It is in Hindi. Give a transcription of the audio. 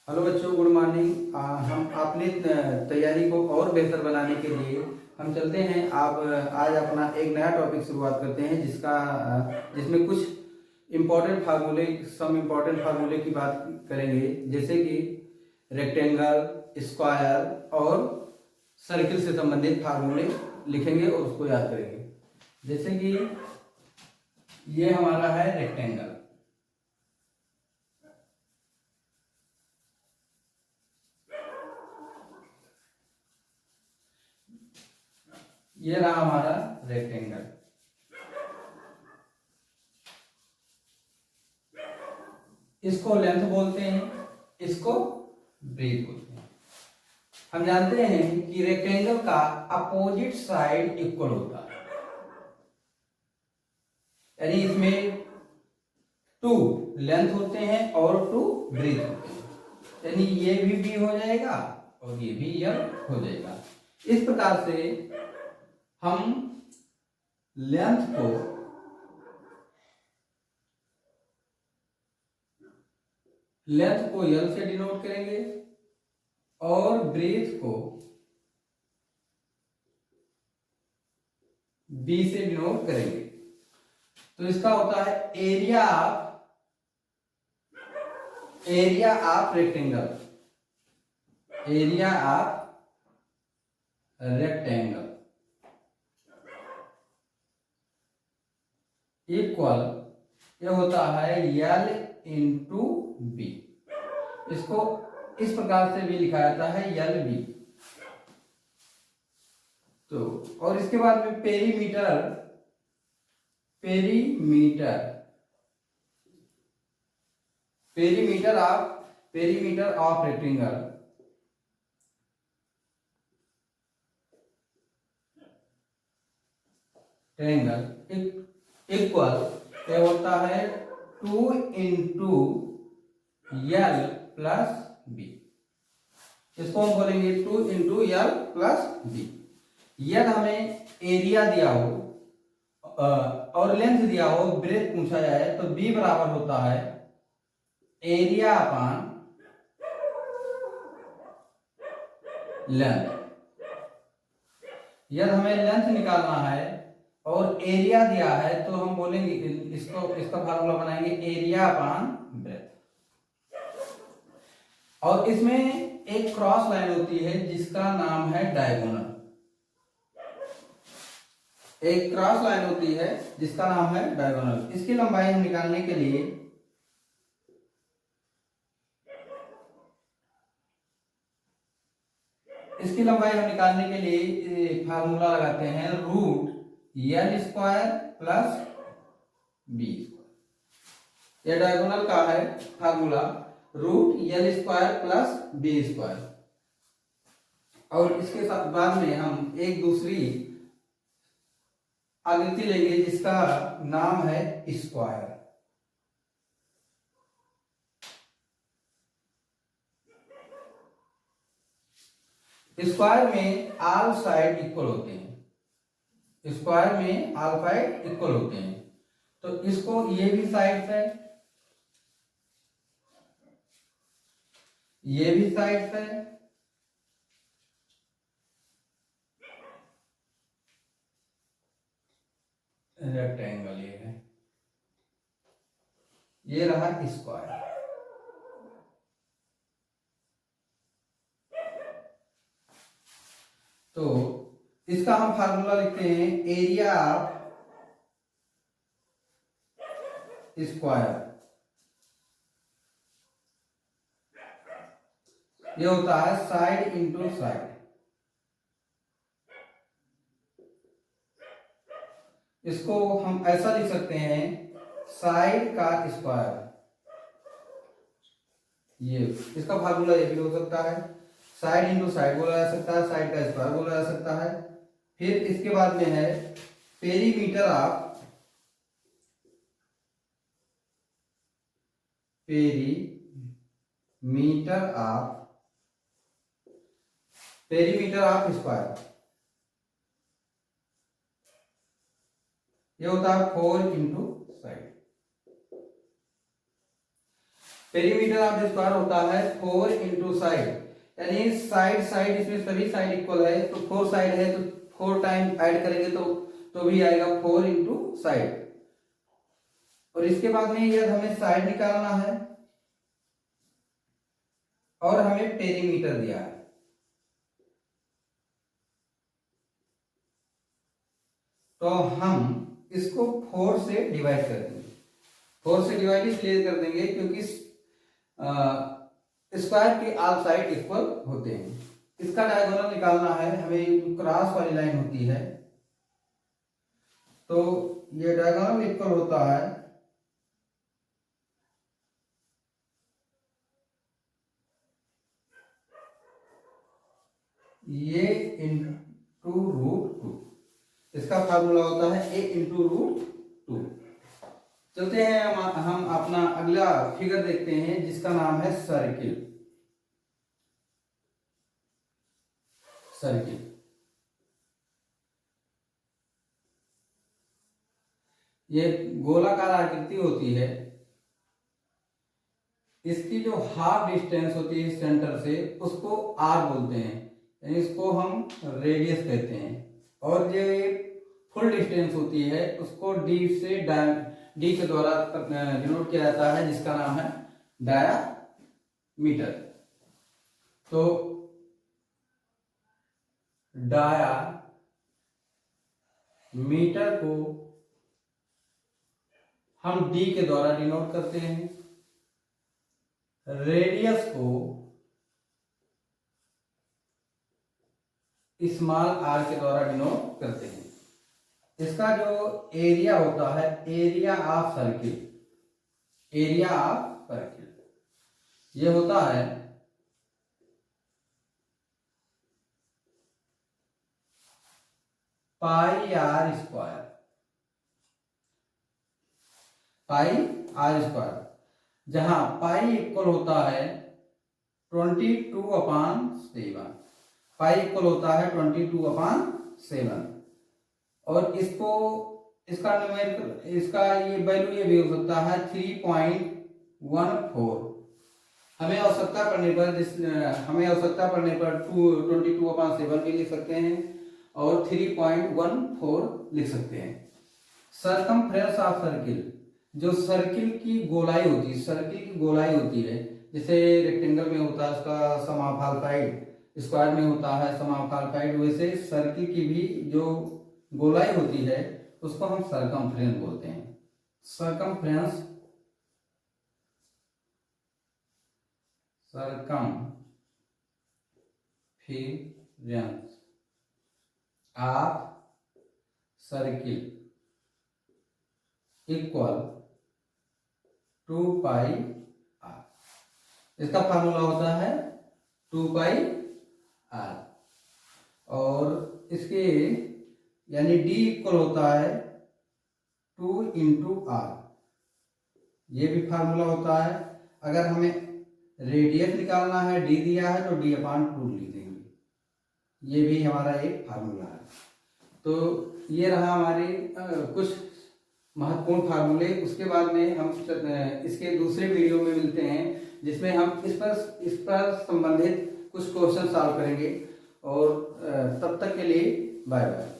हेलो बच्चों, गुड मॉर्निंग। हम अपनी तैयारी को और बेहतर बनाने के लिए हम चलते हैं। आप आज अपना एक नया टॉपिक शुरुआत करते हैं जिसमें कुछ सम इम्पोर्टेंट फार्मूले की बात करेंगे, जैसे कि रेक्टेंगल, स्क्वायर और सर्किल से संबंधित फार्मूले लिखेंगे और उसको याद करेंगे। जैसे कि ये हमारा है रेक्टेंगल, ये रहा हमारा रेक्टेंगल। इसको लेंथ बोलते हैं, इसको ब्रेथ बोलते हैं। हम जानते हैं कि रेक्टेंगल का अपोजिट साइड इक्वल होता है, यानी इसमें 2 लेंथ होते हैं और 2 ब्रेथ होते हैं, यानी ये भी बी हो जाएगा और ये भी एल हो जाएगा। इस प्रकार से हम लेंथ को एल से डिनोट करेंगे और ब्रेथ को बी से डिनोट करेंगे। तो इसका होता है एरिया ऑफ रेक्टेंगल, इक्वल, ये होता है एल इंटू बी। इसको इस प्रकार से भी लिखा जाता है एल बी। तो और इसके बाद में पेरीमीटर ऑफ रेक्टेंगल इक्वल ये होता है 2 इंटू एल प्लस बी। इसको हम बोलेंगे 2 इंटू एल प्लस बी। यदि हमें एरिया दिया हो और लेंथ दिया हो, ब्रेथ पूछा जाए, तो बी बराबर होता है एरिया अपॉन लेंथ। यदि हमें लेंथ निकालना है और एरिया दिया है तो हम बोलेंगे इसका फार्मूला बनाएंगे एरिया अपॉन ब्रेथ। और इसमें एक क्रॉस लाइन होती है जिसका नाम है डायगोनल। इसकी लंबाई हम निकालने के लिए फार्मूला लगाते हैं root L square plus B. यह डायगोनल का है formula, root L square plus B square. और इसके साथ बाद में हम एक दूसरी आकृति लेंगे जिसका नाम है स्क्वायर। स्क्वायर में ऑल साइड इक्वल होते हैं। तो इसको ये भी साइड है, ये भी साइड है, रेक्टेंगल ये है, ये रहा स्क्वायर। तो इसका हम फार्मूला लिखते हैं एरिया ऑफ स्क्वायर, ये होता है साइड इंटू साइड। इसको हम ऐसा लिख सकते हैं साइड का स्क्वायर। ये इसका फार्मूला ये भी हो सकता है, साइड इंटू साइड बोला जा सकता है, साइड का स्क्वायर बोला जा सकता है। फिर इसके बाद में है पेरीमीटर ऑफ स्क्वायर, ये होता है 4 into side. Perimeter of the square होता है 4 इंटू साइड, यानी साइड इसमें सभी साइड इक्वल है, तो 4 साइड है तो 4 टाइम ऐड करेंगे तो भी आएगा 4 इंटू साइड। और इसके बाद में यदि हमें साइड निकालना है और हमें पेरीमीटर दिया है, तो हम इसको 4 से डिवाइड कर देंगे। 4 से डिवाइड इसलिए कर देंगे क्योंकि स्क्वायर के ऑल साइड इक्वल होते हैं। इसका डायगोनल निकालना है हमें, क्रॉस वाली लाइन होती है, तो ये डायगोनल इक्वल होता है ये इंटू √2। इसका फार्मूला होता है a इंटू √2। चलते हैं हम अपना अगला फिगर देखते हैं जिसका नाम है सर्किल। ये गोलाकार आकृति होती है, इसकी जो हाफ डिस्टेंस होती है सेंटर से उसको r बोलते हैं, यानी इसको हम रेडियस कहते हैं। और जो फुल डिस्टेंस होती है उसको डी के द्वारा डिनोट किया जाता है, जिसका नाम है डायामीटर। तो डायामीटर को हम डी के द्वारा डिनोट करते हैं, रेडियस को स्मॉल r के द्वारा डिनोट करते हैं। इसका जो एरिया होता है, एरिया ऑफ सर्किल, ये होता है पाई आर स्क्वायर, जहां पाई इक्वल होता है 22/7। पाई इक्वल होता है 22/7। और इसका ये वैल्यू ये भी हो सकता है 3.14। हमें आवश्यकता पड़ने पर 22/7 भी लिख सकते हैं और 3.14 लिख सकते हैं। सरकमफ्रेंस ऑफ सर्किल, जो सर्किल की गोलाई होती है, जैसे रेक्टेंगल में होता है उसका समाफल साइड, स्क्वायर में होता है समाफल साइड, वैसे सर्किल की भी जो गोलाई होती है उसको हम सरकमफ्रेंस बोलते हैं। Circumference of circle equal 2πr। इसका फार्मूला होता है 2πr। और इसके यानी d इक्वल होता है 2 इंटू r, ये भी फार्मूला होता है। अगर हमें रेडियस निकालना है, d दिया है तो d/2 लिख देंगे, ये भी हमारा एक फार्मूला है। तो ये रहा हमारे कुछ महत्वपूर्ण फार्मूले। उसके बाद में हम इसके दूसरे वीडियो में मिलते हैं, जिसमें हम इस पर संबंधित कुछ क्वेश्चन सॉल्व करेंगे। और तब तक के लिए बाय बाय।